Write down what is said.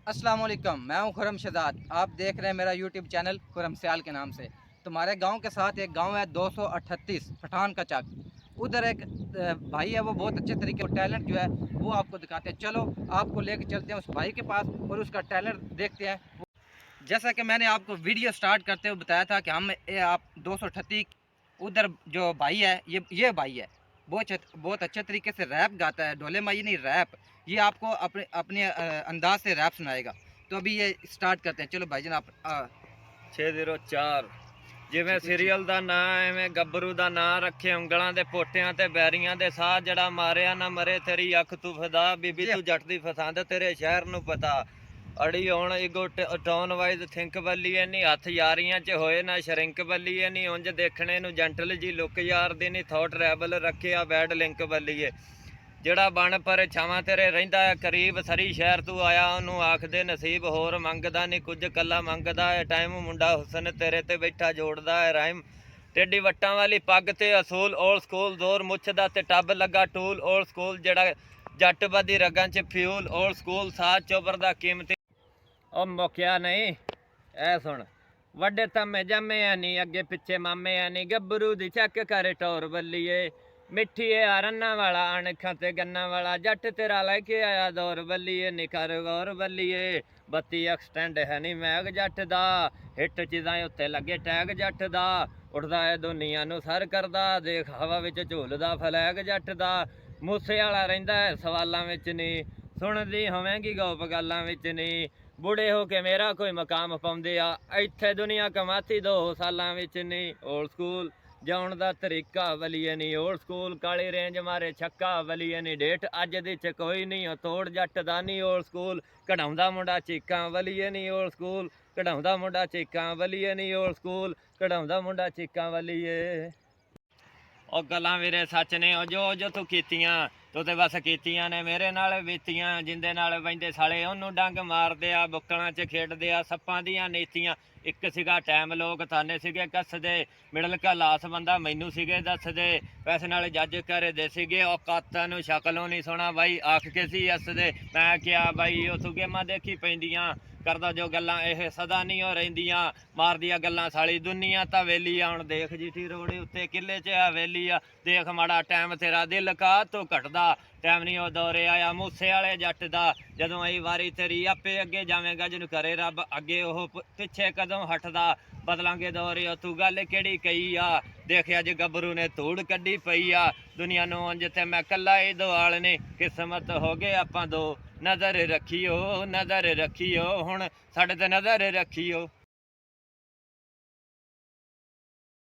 अस्सलाम वालेकुम, मैं हूं खुरम शहजाद। आप देख रहे हैं मेरा यूट्यूब चैनल खुरम सियाल के नाम से। तुम्हारे गांव के साथ एक गांव है 238 पठान का चक। उधर एक भाई है, वो बहुत अच्छे तरीके का टैलेंट जो है वो आपको दिखाते हैं। चलो आपको लेके चलते हैं उस भाई के पास और उसका टैलेंट देखते हैं। जैसा कि मैंने आपको वीडियो स्टार्ट करते हुए बताया था कि हम आप 238 उधर जो भाई है ये भाई है, बहुत अच्छे तरीके से रैप गाता है। ढोले माई नहीं, रैप। ये आपको अपने अपने अंदाज से रैप सुनाएगा। तो अभी ये स्टार्ट करते हैं। चलो भाईजान आप 604 ਜਿਵੇਂ ਸੀਰੀਅਲ ਦਾ ਨਾਂ ਐਵੇਂ ਗੱਭਰੂ ਦਾ ਨਾਂ ਰੱਖੇ ਉਂਗਲਾਂ ਦੇ ਪੋਟਿਆਂ ਤੇ ਬੈਰੀਆਂ ਦੇ ਸਾਹ ਜਿਹੜਾ ਮਾਰਿਆ ਨਾ ਮਰੇ ਤੇਰੀ ਅੱਖ ਤੂੰ ਫਦਾ ਬੀਬੀ ਤੂੰ ਜੱਟ ਦੀ ਫਸਾਂਦ ਤੇਰੇ ਸ਼ਹਿਰ ਨੂੰ ਪਤਾ ਅੜੀ ਹੁਣ ਇਗੋ ਟੋਨ ਵਾਈਜ਼ ਥਿੰਕ ਬੱਲੀਏ ਨਹੀਂ ਹੱਥ ਯਾਰੀਆਂ 'ਚ ਹੋਏ ਨਾ ਸ਼ਰਿੰਕ ਬੱਲੀਏ ਨਹੀਂ ਉਂਝ ਦੇਖਣੇ ਨੂੰ ਜੈਂਟਲ ਜੀ ਲੁੱਕ ਯਾਰ ਦੀ ਨਹੀਂ ਥੋਟ ਰੈਬਲ ਰੱਖਿਆ ਬੈਡ ਲਿੰਕ ਬੱਲੀਏ ਜਿਹੜਾ ਬਣ ਪਰ ਛਾਵਾਂ ਤੇਰੇ ਰਹਿੰਦਾ ਹੈ ਕਰੀਬ ਸਰੀ ਸ਼ਹਿਰ ਤੂੰ ਆਇਆ ਉਹਨੂੰ ਆਖਦੇ ਨਸੀਬ ਹੋਰ ਮੰਗਦਾ ਨਹੀਂ ਕੁਝ ਕੱਲਾ ਮੰਗਦਾ ਹੈ ਟਾਈਮ ਮੁੰਡਾ ਹੁਸਨ ਤੇਰੇ ਤੇ ਬੈਠਾ ਜੋੜਦਾ ਹੈ ਰਾਈਮ ਟੇਡੀ ਵੱਟਾਂ ਵਾਲੀ ਪੱਗ ਤੇ ਅਸੂਲ ਓਲਡ ਸਕੂਲ ਜ਼ੋਰ ਮੁੱਛਦਾ ਤੇ ਟੱਬ ਲੱਗਾ ਟੂਲ ਓਲਡ ਸਕੂਲ ਜਿਹੜਾ ਜੱਟ ਬਾਦੀ ਰਗਾਂ 'ਚ ਫਿਊਲ ਓਲਡ ਸਕੂਲ ਸਾਥ ਚੋਬਰ ਦਾ ਕੀਮਤੀ ਉਹ ਮੁੱਕਿਆ ਨਹੀਂ ਐ ਸੁਣ ਵੱਡੇ ਤਮੇ ਜੰਮੇ ਆ ਨਹੀਂ ਅੱਗੇ ਪਿੱਛੇ ਮਾਮੇ ਆ ਨਹੀਂ ਗੱਭਰੂ ਦੀ ਚੱਕ ਕਰ ਟੌਰ ਬੱਲੀਏ मिठी है रन्ना वाला अणखा ते गन्ना वाला जट तेरा लेके आया दौर बल्लीए निकर गौर बल्लीए बत्ती एक्सटेंड है नी मैग जट दा हिट चीज़ां उत्ते लगे टैग जट दा उड़दा है दुनिया नू सर करदा देख हवा विच झूलदा फ्लैग जट दा मूसे वाला रहिंदा है सवालां विच नी सुनदी होवेंगी गौप गल्लां विच नी बूढ़े हो के मेरा कोई मकाम पाउंदे आ इत्थे दुनिया कमाती 2 सालां विच नी ओल्ड स्कूल जाउण दा तरीका वलीए नहीं ओल्ड स्कूल काली रेंज मारे छक्का वलीए नहीं डेट अज दी च कोई नहीं तोड़ जट दा नहीं ओल्ड स्कूल कढ़ाउंदा मुंडा चीकां वलीए नहीं ओल्ड स्कूल कढ़ाउंदा मुंडा चीकां वलीए नहीं ओल्ड स्कूल कढ़ाउंदा मुंडा चीकां वलीए ਉਹ ਗੱਲਾਂ ਵੀਰੇ ਸੱਚ ਨੇ ਉਹ ਜੋ ਤੂੰ ਕੀਤੀਆਂ ਤੂੰ ਤੇ ਬਸ ਕੀਤੀਆਂ ਨੇ ਮੇਰੇ ਨਾਲ ਬੀਤੀਆਂ ਜਿੰਦੇ ਨਾਲ ਬੈਂਦੇ ਸਾਲੇ ਉਹਨੂੰ ਡੰਗ ਮਾਰਦੇ ਆ ਬੁੱਕਲਾਂ 'ਚ ਖੇਡਦੇ ਆ ਸੱਪਾਂ ਦੀਆਂ ਨੀਤੀਆਂ ਇੱਕ ਸੀਗਾ ਟਾਈਮ ਲੋਕ ਥਾਨੇ ਸੀਗੇ ਕੱਸਦੇ ਮਿਡਲ ਕਲਾਸ ਬੰਦਾ ਮੈਨੂੰ ਸੀਗੇ ਦੱਸਦੇ ਪੈਸੇ ਨਾਲ ਜੱਜ ਕਰਦੇ ਸੀਗੇ ਔਕਾਤਾਂ ਨੂੰ ਸ਼ਕਲੋਂ ਨਹੀਂ ਸੋਣਾ ਬਾਈ ਆਖ ਕੇ ਸੀ ਹੱਸਦੇ ਮੈਂ ਕਿਹਾ ਬਾਈ ਉਹ ਤੂੰ ਗੇਮਾਂ ਦੇਖੀ ਪੈਂਦੀਆਂ ਕਰਦਾ ਜੋ ਗੱਲਾਂ ਇਹ ਸਦਾ ਨਹੀਂ ਹੋ ਰਹਿੰਦੀਆਂ ਮਾਰਦੀਆਂ ਗੱਲਾਂ ਸਾਲੀ ਦੁਨੀਆ ਤਾਂ ਵੇਲੀ ਆ ਹੁਣ ਦੇਖ ਜੀਟੀ ਰੋਡ ਉੱਤੇ ਕਿੱਲੇ 'ਚ ਹਵੇਲੀ ਆ ਦੇਖ ਮਾੜਾ ਟਾਈਮ ਤੇਰਾ ਦਿਲ ਕਾ ਤੋਂ ਘਟਦਾ ਟਾਈਮ ਨਹੀਂ ਉਹ ਦੌਰੇ ਆਇਆ ਮੂਸੇ ਵਾਲੇ ਜੱਟ ਦਾ ਜਦੋਂ ਆਈ ਵਾਰੀ ਤੇਰੀ ਆਪੇ ਅੱਗੇ ਜਾਵੇਂਗਾ ਜਿਹਨੂੰ ਕਰੇ ਰੱਬ ਅੱਗੇ ਉਹ ਪਿੱਛੇ ਕਦੋਂ ਹਟਦਾ ਬਦਲਾਂਗੇ ਦੌਰੇ ਤੂੰ ਗੱਲ ਕਿਹੜੀ ਕਹੀ ਆ ਦੇਖ ਅੱਜ ਗੱਭਰੂ ਨੇ ਧੂੜ ਕੱਢੀ ਪਈ ਆ ਦੁਨੀਆ ਨੂੰ ਜਿੱਥੇ ਮੈਂ ਕੱਲਾ ਇਹ ਦੁਆਲ ਨੇ ਕਿਸਮਤ ਹੋ ਗਏ ਆਪਾਂ ਦੋ ਨਜ਼ਰ ਰੱਖਿਓ ਹੁਣ ਸਾਡੇ ਤੇ ਨਜ਼ਰ ਰੱਖਿਓ।